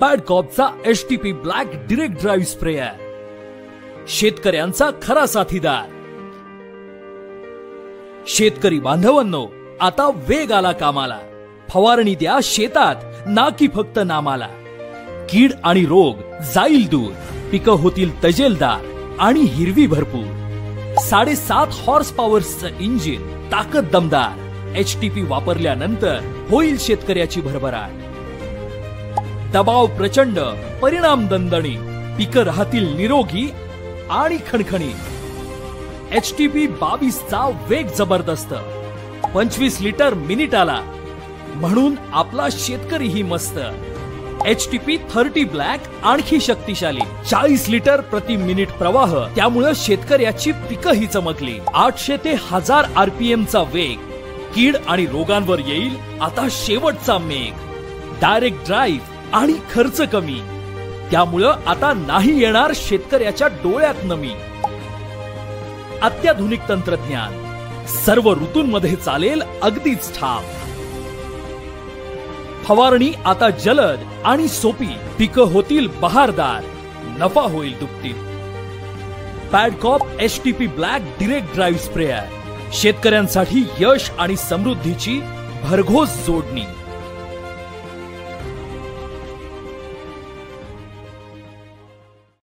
पॅडकॉपचा HTP black direct drive sprayer, शेतकऱ्यांचा खरा साथीदार। शेतकरी बांधवांनो, आता वेग आला कामाला। फवारणी द्या शेतात, ना की फक्त नामाला। कीड आणि रोग जाईल दूर, पिकं होतील तजेलदार आणि हिरवी भरपूर। 7.5 हॉर्स पॉवरचं इंजिन, ताकद दमदार। एचटीपी वापरल्यानंतर होईल शेतकऱ्याची भरभराट। दबाव प्रचंड, परिणाम दणदणी, पिकं राहतील निरोगी आणि खणखणीत। एचटीपी 22चा वेग जबरदस्त, 25 लिटर मिनिटाला, म्हणून आपला शेतकरीही मस्त। एचटीपी 30 ब्लॅक आणखी शक्तिशाली, 40 लिटर प्रति मिनिट प्रवाह, त्यामुळे शेतकऱ्याची पिकंही चमकली। 800 ते 1000 RPM चा वेग, कीड आणि रोगांवर येईल आता शेवटचा मेघ। डायरेक्ट ड्राईव्ह आणि खर्च कमी, त्यामुळे आता नाही येणार शेतकऱ्याच्या डोळ्यात नमी। अत्याधुनिक तंत्रज्ञान, सर्व ऋतूंमध्ये चालेल अगदीच ठाम। फवारणी आता जलद आणि सोपी, पिकं होतील बहारदार, नफा होईल दुपटीत। Padcop HTP black direct drive sprayer, शेतकऱ्यांसाठी यश आणि समृद्धीची भरघोस जोडणी।